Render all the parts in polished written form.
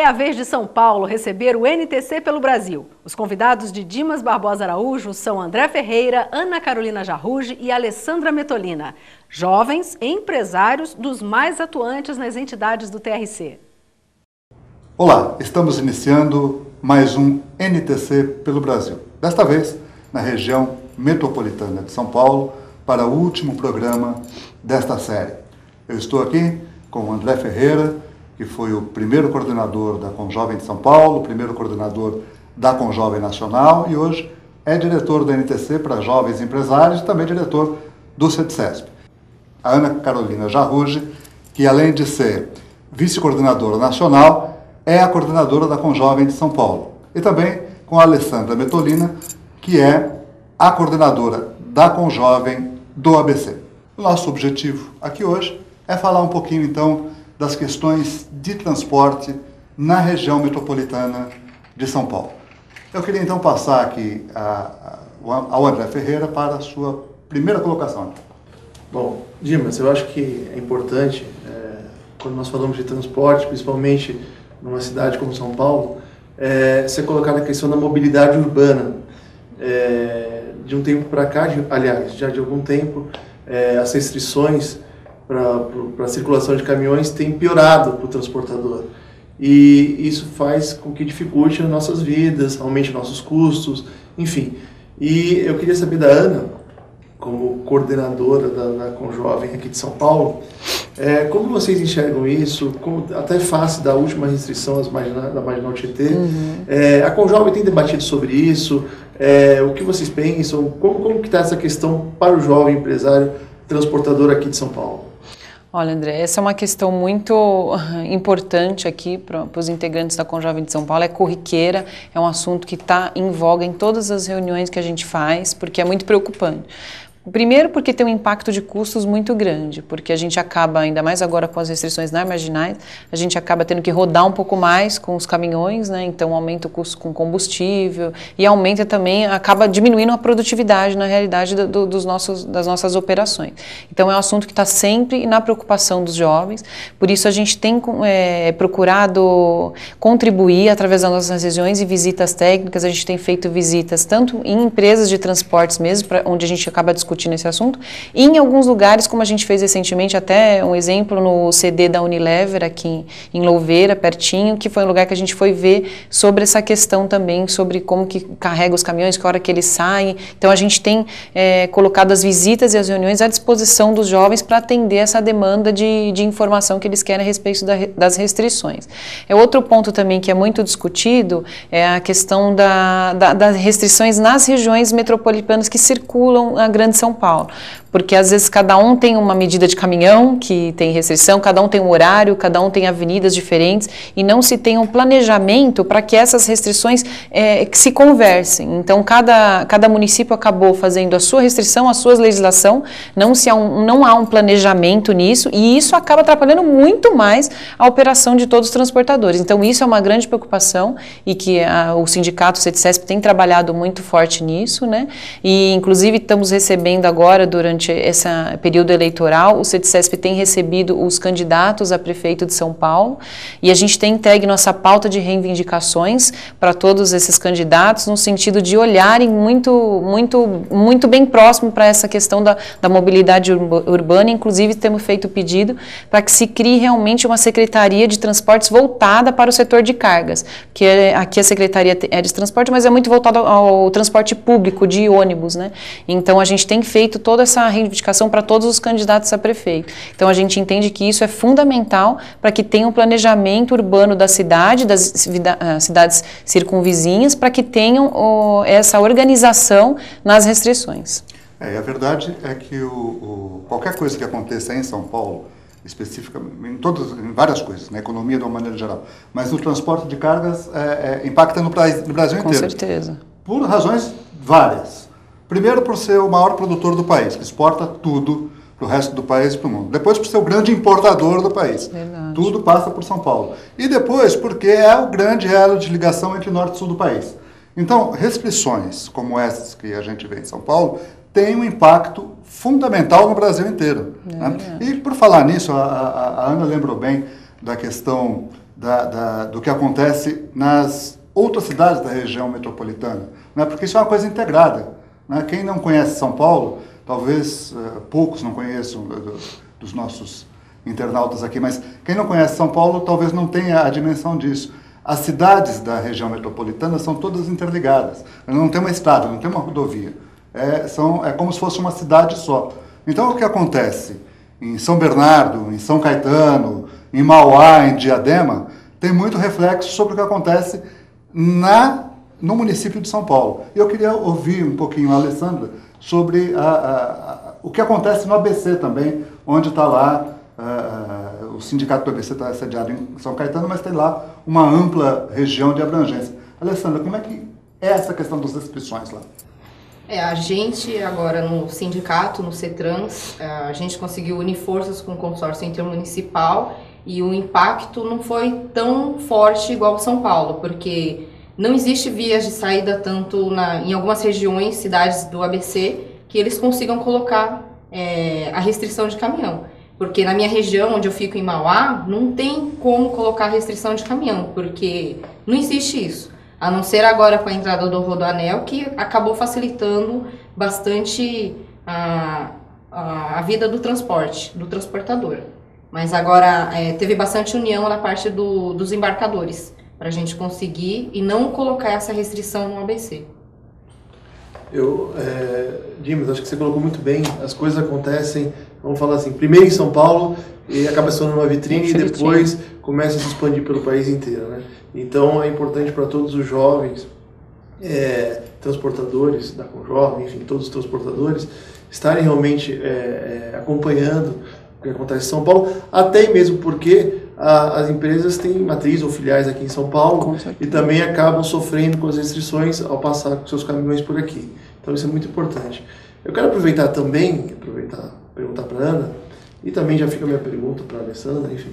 a vez de São Paulo receber o NTC pelo Brasil. Os convidados de Dimas Barbosa Araújo são André Ferreira, Ana Carolina Jarruge e Alessandra Metolina, jovens empresários dos mais atuantes nas entidades do TRC. Olá, estamos iniciando mais um NTC pelo Brasil. Desta vez, na região metropolitana de São Paulo, para o último programa desta série. Eu estou aqui com o André Ferreira, que foi o primeiro coordenador da Conjovem de São Paulo, o primeiro coordenador da Conjovem Nacional e hoje é diretor do NTC para jovens empresários e também diretor do CETCESP. A Ana Carolina Jarruge, que além de ser vice-coordenadora nacional, é a coordenadora da Conjovem de São Paulo. E também com a Alessandra Metolina, que é a coordenadora da Conjovem do ABC. O nosso objetivo aqui hoje é falar um pouquinho então das questões de transporte na região metropolitana de São Paulo. Eu queria então passar aqui ao André Ferreira para a sua primeira colocação. Bom, Dimas, eu acho que é importante, quando nós falamos de transporte, principalmente numa cidade como São Paulo, você colocar a questão da mobilidade urbana. De um tempo para cá, aliás, já de algum tempo, as restrições para a circulação de caminhões têm piorado para o transportador. E isso faz com que dificulte as nossas vidas, aumente nossos custos, enfim. E eu queria saber da Ana, como coordenadora da Conjovem aqui de São Paulo, como vocês enxergam isso, até face da última restrição da Marginal Tietê. A Conjovem tem debatido sobre isso, o que vocês pensam, como que está essa questão para o jovem empresário transportador aqui de São Paulo? Olha, André, essa é uma questão muito importante aqui para os integrantes da Conjovem de São Paulo, é corriqueira, é um assunto que está em voga em todas as reuniões que a gente faz, porque é muito preocupante. Primeiro porque tem um impacto de custos muito grande, porque a gente acaba, ainda mais agora com as restrições nas marginais, a gente acaba tendo que rodar um pouco mais com os caminhões, né? Então aumenta o custo com combustível e aumenta também, acaba diminuindo a produtividade na realidade das nossas operações. Então é um assunto que está sempre na preocupação dos jovens, por isso a gente tem procurado contribuir através das nossas reuniões e visitas técnicas, a gente tem feito visitas tanto em empresas de transportes mesmo, onde a gente acaba discutindo nesse assunto, e em alguns lugares, como a gente fez recentemente, até um exemplo no CD da Unilever, aqui em Louveira, pertinho, que foi um lugar que a gente foi ver sobre essa questão também, sobre como que carrega os caminhões, que hora que eles saem. Então a gente tem colocado as visitas e as reuniões à disposição dos jovens para atender essa demanda de informação que eles querem a respeito das restrições. Outro ponto também que é muito discutido é a questão das restrições nas regiões metropolitanas que circulam a Grande São Paulo, porque às vezes cada um tem uma medida de caminhão que tem restrição, cada um tem um horário, cada um tem avenidas diferentes e não se tem um planejamento para que essas restrições que se conversem. Então cada município acabou fazendo a sua restrição, a sua legislação, não há um planejamento nisso e isso acaba atrapalhando muito mais a operação de todos os transportadores. Então isso é uma grande preocupação e que o sindicato CETCESP tem trabalhado muito forte nisso, né? E inclusive estamos recebendo agora, durante esse período eleitoral, o CETCESP tem recebido os candidatos a prefeito de São Paulo e a gente tem entregue nossa pauta de reivindicações para todos esses candidatos no sentido de olharem muito bem próximo para essa questão da mobilidade urbana. Inclusive temos feito pedido para que se crie realmente uma secretaria de transportes voltada para o setor de cargas, porque aqui a secretaria é de transporte, mas é muito voltada ao transporte público de ônibus, né? Então a gente tem feito toda essa reivindicação para todos os candidatos a prefeito. Então a gente entende que isso é fundamental para que tenha um planejamento urbano da cidade, das cidades circunvizinhas, para que tenham essa organização nas restrições. A verdade é que qualquer coisa que aconteça em São Paulo, especificamente, em várias coisas, na economia de uma maneira geral, mas no transporte de cargas impacta no Brasil inteiro. Com certeza. Por razões várias. Primeiro, por ser o maior produtor do país, que exporta tudo para o resto do país e para o mundo. Depois, por ser o grande importador do país. Verdade. Tudo passa por São Paulo. E depois, porque é o grande elo de ligação entre norte e sul do país. Então, restrições como essas que a gente vê em São Paulo têm um impacto fundamental no Brasil inteiro. Né? E por falar nisso, a Ana lembrou bem da questão do que acontece nas outras cidades da região metropolitana, né? Porque isso é uma coisa integrada, né? Quem não conhece São Paulo, talvez poucos não conheçam dos nossos internautas aqui, mas quem não conhece São Paulo talvez não tenha a dimensão disso. As cidades da região metropolitana são todas interligadas. Não tem uma estrada, não tem uma rodovia. É como se fosse uma cidade só. Então, o que acontece em São Bernardo, em São Caetano, em Mauá, em Diadema, tem muito reflexo sobre o que acontece no município de São Paulo. E eu queria ouvir um pouquinho a Alessandra sobre o que acontece no ABC também, onde está lá, o sindicato do ABC está sediado em São Caetano, mas tem lá uma ampla região de abrangência. Alessandra, como é que é essa questão das restrições lá? A gente agora no sindicato, no CETRANS, a gente conseguiu unir forças com o consórcio intermunicipal e o impacto não foi tão forte igual São Paulo, porque não existe vias de saída tanto em algumas regiões, cidades do ABC, que eles consigam colocar a restrição de caminhão. Porque na minha região, onde eu fico em Mauá, não tem como colocar restrição de caminhão, porque não existe isso. A não ser agora com a entrada do Rodoanel, que acabou facilitando bastante a vida do transporte, do transportador. Mas agora teve bastante união na parte dos embarcadores, para a gente conseguir e não colocar essa restrição no ABC. Dimas, acho que você colocou muito bem, as coisas acontecem, vamos falar assim, primeiro em São Paulo, e acaba sendo uma vitrine e depois começa a se expandir pelo país inteiro, né? Então é importante para todos os jovens, transportadores da Conjovem, enfim, todos os transportadores, estarem realmente acompanhando o que acontece em São Paulo, até mesmo porque as empresas têm matriz ou filiais aqui em São Paulo e também acabam sofrendo com as restrições ao passar com seus caminhões por aqui. Então isso é muito importante. Eu quero aproveitar perguntar para a Ana, e também já fica a minha pergunta para a Alessandra, enfim,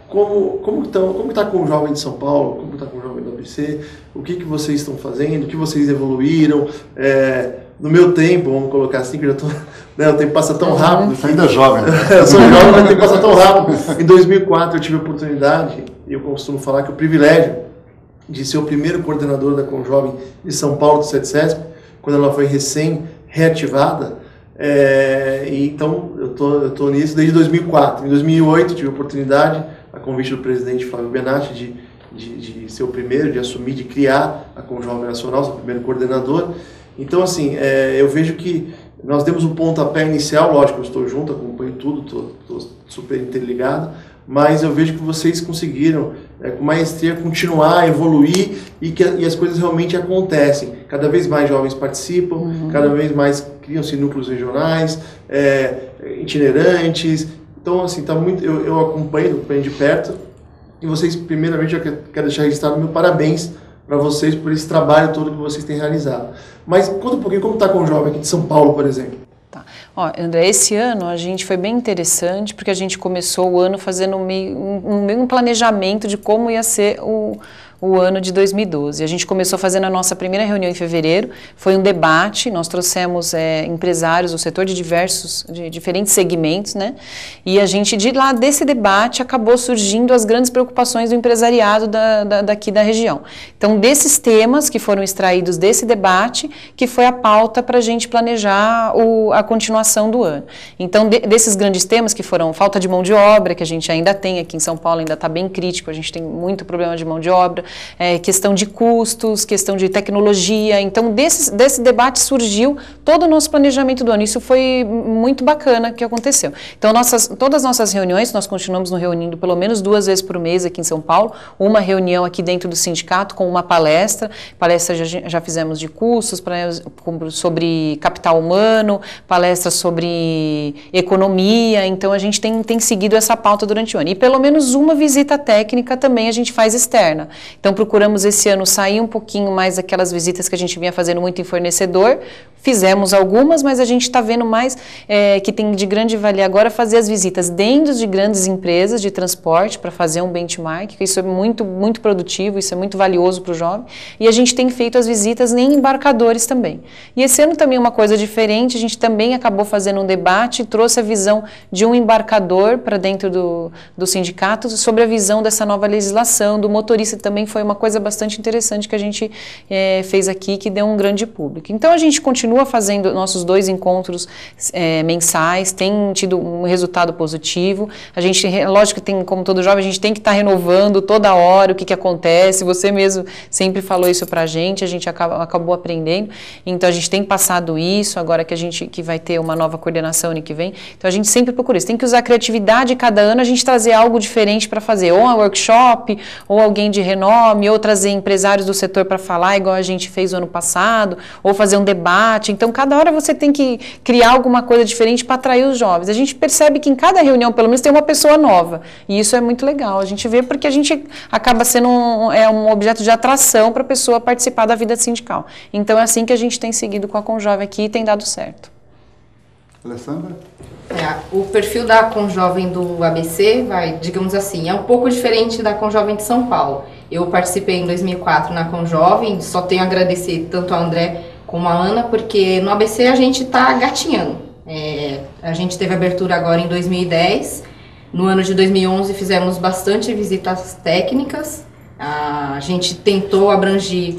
como está com o jovem de São Paulo, como está com o jovem do ABC, o que vocês estão fazendo, o que vocês evoluíram, no meu tempo, vamos colocar assim, que eu já tô, né, o tempo passa tão rápido. Você ainda é jovem, né? Eu sou jovem, mas o tempo passa tão rápido. Em 2004 eu tive a oportunidade, e eu costumo falar que o privilégio de ser o primeiro coordenador da Conjovem de São Paulo, do CETCESP, quando ela foi recém-reativada. Então eu tô nisso desde 2004. Em 2008 tive a oportunidade, a convite do presidente Flávio Benatti, de ser o primeiro, de assumir, de criar a Conjovem Nacional, ser o primeiro coordenador. Então, assim, eu vejo que nós demos um pontapé inicial, lógico, eu estou junto, acompanho tudo, estou super interligado, mas eu vejo que vocês conseguiram, com maestria, continuar, evoluir e as coisas realmente acontecem. Cada vez mais jovens participam, cada vez mais criam-se núcleos regionais, itinerantes. Então, assim, tá muito, eu acompanho de perto. E vocês, primeiramente, eu quero deixar registrado meu parabéns para vocês por esse trabalho todo que vocês têm realizado. Mas conta um pouquinho como está com o jovem aqui de São Paulo, por exemplo. Tá. André, esse ano a gente foi bem interessante, porque a gente começou o ano fazendo um planejamento de como ia ser o ano de 2012. A gente começou fazendo a nossa primeira reunião em fevereiro, foi um debate, nós trouxemos empresários do setor de diferentes segmentos, né? E a gente, desse debate, acabou surgindo as grandes preocupações do empresariado daqui da região. Então, desses temas que foram extraídos desse debate, que foi a pauta para a gente planejar a continuação do ano. Então, desses grandes temas que foram falta de mão de obra, que a gente ainda tem aqui em São Paulo, ainda está bem crítico, a gente tem muito problema de mão de obra, questão de custos, questão de tecnologia. Então, desse debate surgiu todo o nosso planejamento do ano. Isso foi muito bacana que aconteceu. Então, todas as nossas reuniões, nós continuamos nos reunindo pelo menos 2 vezes por mês aqui em São Paulo, uma reunião aqui dentro do sindicato com uma palestra já fizemos de cursos, sobre capital humano, palestras sobre economia. Então, a gente tem seguido essa pauta durante o ano. E pelo menos uma visita técnica também a gente faz externa. Então, procuramos esse ano sair um pouquinho mais daquelas visitas que a gente vinha fazendo muito em fornecedor, Fizemos algumas, mas a gente está vendo mais que tem de grande valia agora fazer as visitas dentro de grandes empresas de transporte para fazer um benchmark, que isso é muito, muito produtivo, isso é muito valioso para o jovem, e a gente tem feito as visitas em embarcadores também. E esse ano também uma coisa diferente, a gente também acabou fazendo um debate, trouxe a visão de um embarcador para dentro do sindicato sobre a visão dessa nova legislação, do motorista também foi uma coisa bastante interessante que a gente fez aqui, que deu um grande público. Então a gente continua fazendo nossos 2 encontros mensais, tem tido um resultado positivo, a gente, lógico que tem, como todo jovem, a gente tem que estar renovando toda hora o que acontece, você mesmo sempre falou isso pra gente acabou aprendendo, então a gente tem passado isso, agora que vai ter uma nova coordenação ano que vem, então a gente sempre procura isso, tem que usar a criatividade, cada ano a gente trazer algo diferente para fazer, ou um workshop, ou alguém de renome, ou trazer empresários do setor para falar, igual a gente fez o ano passado, ou fazer um debate. Então, cada hora você tem que criar alguma coisa diferente para atrair os jovens. A gente percebe que em cada reunião, pelo menos, tem uma pessoa nova. E isso é muito legal. A gente vê porque a gente acaba sendo um objeto de atração para a pessoa participar da vida sindical. Então, é assim que a gente tem seguido com a Conjovem aqui e tem dado certo. Alessandra? O perfil da Conjovem do ABC, digamos assim, é um pouco diferente da Conjovem de São Paulo. Eu participei em 2004 na Conjovem, só tenho a agradecer tanto a André como a Ana, porque no ABC a gente está gatinhando. A gente teve abertura agora em 2010, no ano de 2011 fizemos bastante visitas técnicas, a gente tentou abranger,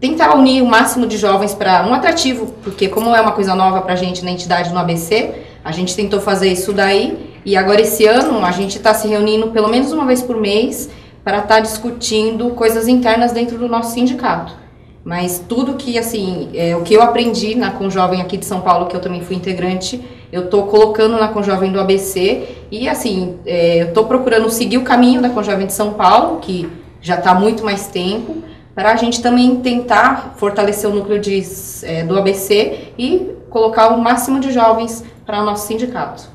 tentar unir o máximo de jovens para um atrativo, porque como é uma coisa nova para a gente na entidade no ABC, a gente tentou fazer isso daí, e agora esse ano a gente está se reunindo pelo menos uma vez por mês para estar discutindo coisas internas dentro do nosso sindicato. Mas tudo que, assim, o que eu aprendi na Conjovem aqui de São Paulo, que eu também fui integrante, eu estou colocando na Conjovem do ABC e, assim, eu estou procurando seguir o caminho da Conjovem de São Paulo, que já está há muito mais tempo, para a gente também tentar fortalecer o núcleo do ABC e colocar o máximo de jovens para o nosso sindicato.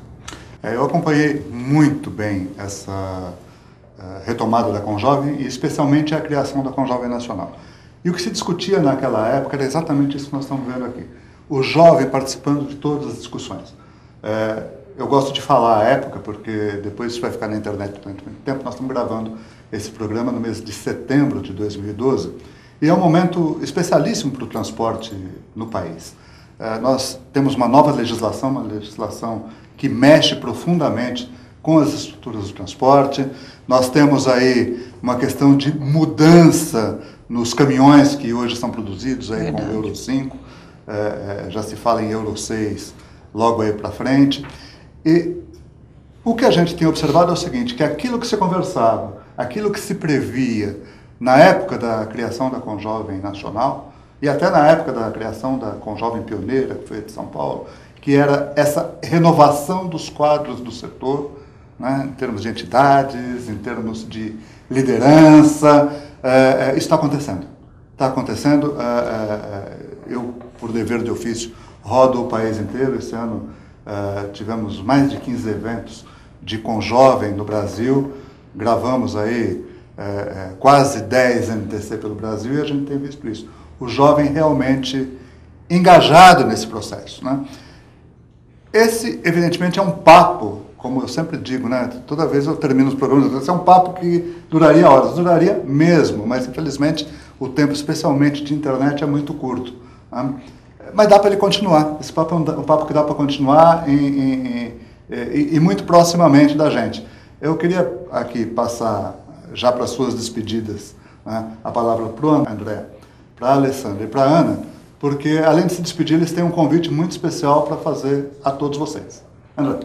Eu acompanhei muito bem essa retomada da Conjovem e especialmente a criação da Conjovem Nacional. E o que se discutia naquela época era exatamente isso que nós estamos vendo aqui. O jovem participando de todas as discussões. Eu gosto de falar a época, porque depois isso vai ficar na internet durante muito tempo. Nós estamos gravando esse programa no mês de setembro de 2012. E é um momento especialíssimo para o transporte no país. Nós temos uma nova legislação, uma legislação que mexe profundamente com as estruturas do transporte. Nós temos aí uma questão de mudança nos caminhões que hoje são produzidos aí com o Euro 5, já se fala em Euro 6 logo aí para frente. E o que a gente tem observado é o seguinte, que aquilo que se conversava, aquilo que se previa na época da criação da Conjovem Nacional, e até na época da criação da Conjovem Pioneira, que foi de São Paulo, que era essa renovação dos quadros do setor, né, em termos de entidades, em termos de liderança, isso está acontecendo. Está acontecendo, eu, por dever de ofício, rodo o país inteiro. Esse ano tivemos mais de 15 eventos de Conjovem no Brasil, gravamos aí quase 10 NTC pelo Brasil e a gente tem visto isso. O jovem realmente engajado nesse processo, né? Esse, evidentemente, é um papo, como eu sempre digo, né? Toda vez eu termino os programas, esse é um papo que duraria horas, duraria mesmo, mas infelizmente o tempo, especialmente de internet, é muito curto. Né? Mas dá para ele continuar, esse papo é um papo que dá para continuar e muito proximamente da gente. Eu queria aqui passar, já para as suas despedidas, né, a palavra para o André, para a Alessandra e para a Ana, porque além de se despedir, eles têm um convite muito especial para fazer a todos vocês. André.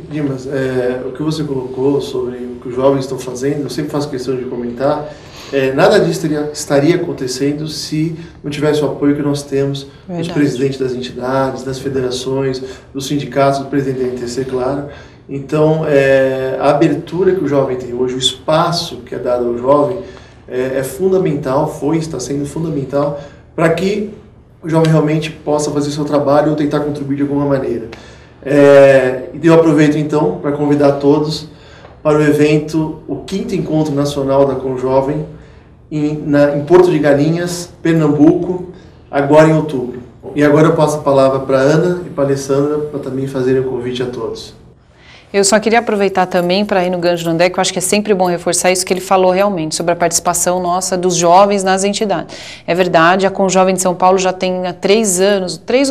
Dimas, o que você colocou sobre o que os jovens estão fazendo, eu sempre faço questão de comentar, nada disso estaria acontecendo se não tivesse o apoio que nós temos dos presidentes das entidades, das federações, dos sindicatos, do presidente da NTC, claro. Então, a abertura que o jovem tem hoje, o espaço que é dado ao jovem, é fundamental, está sendo fundamental, para que o jovem realmente possa fazer seu trabalho ou tentar contribuir de alguma maneira. E eu aproveito então para convidar todos para o evento, o 5º Encontro Nacional da Conjovem, em Porto de Galinhas, Pernambuco, agora em outubro. E agora eu passo a palavra para a Ana e para a Alessandra para também fazerem o convite a todos. Eu só queria aproveitar também para ir no gancho do André, que eu acho que é sempre bom reforçar isso que ele falou realmente, sobre a participação nossa dos jovens nas entidades. É verdade, a Conjovem de São Paulo já tem há 3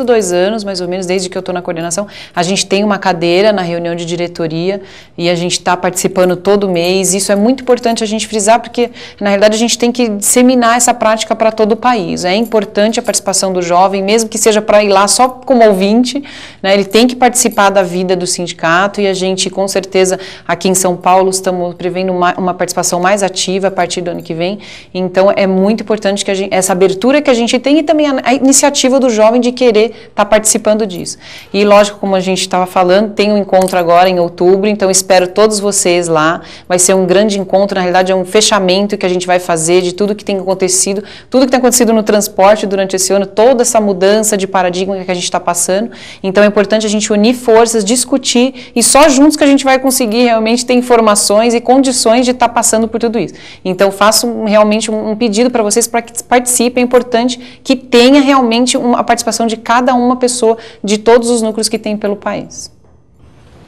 ou 2 anos, mais ou menos, desde que eu estou na coordenação, a gente tem uma cadeira na reunião de diretoria e a gente está participando todo mês. Isso é muito importante a gente frisar, porque, na realidade, a gente tem que disseminar essa prática para todo o país. É importante a participação do jovem, mesmo que seja para ir lá só como ouvinte, né, ele tem que participar da vida do sindicato e a gente, com certeza, aqui em São Paulo, estamos prevendo uma participação mais ativa a partir do ano que vem. Então, é muito importante que essa abertura que a gente tem e também a iniciativa do jovem de querer estar participando disso. E, lógico, como a gente estava falando, tem um encontro agora em outubro, então espero todos vocês lá. Vai ser um grande encontro, na realidade é um fechamento que a gente vai fazer de tudo que tem acontecido, tudo que tem acontecido no transporte durante esse ano, toda essa mudança de paradigma que a gente está passando. Então, é importante a gente unir forças, discutir e só juntos que a gente vai conseguir realmente ter informações e condições de estar passando por tudo isso. Então, faço realmente um pedido para vocês para que participem. É importante que tenha realmente a participação de cada uma pessoa de todos os núcleos que tem pelo país.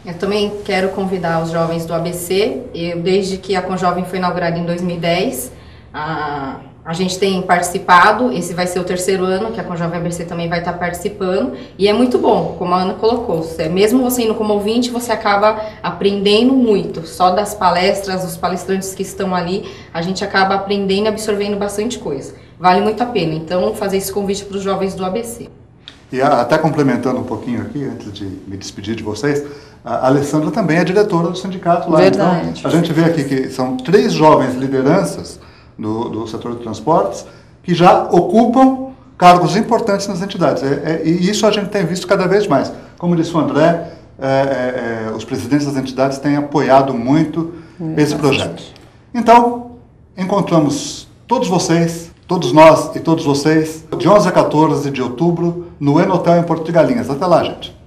Eu também quero convidar os jovens do ABC. Desde que a Conjovem foi inaugurada em 2010, a gente tem participado. Esse vai ser o 3º ano que a Conjovem ABC também vai estar participando, e é muito bom, como a Ana colocou, mesmo você indo como ouvinte, você acaba aprendendo muito, só das palestras, dos palestrantes que estão ali, a gente acaba aprendendo e absorvendo bastante coisa, vale muito a pena, então fazer esse convite para os jovens do ABC. E até complementando um pouquinho aqui, antes de me despedir de vocês, a Alessandra também é diretora do sindicato lá. Verdade. Então, a gente vê aqui que são 3 jovens lideranças do setor de transportes, que já ocupam cargos importantes nas entidades. E isso a gente tem visto cada vez mais. Como disse o André, os presidentes das entidades têm apoiado muito esse projeto. Então, encontramos todos vocês, todos nós e todos vocês, de 11 a 14 de outubro, no Enotel em Porto de Galinhas. Até lá, gente.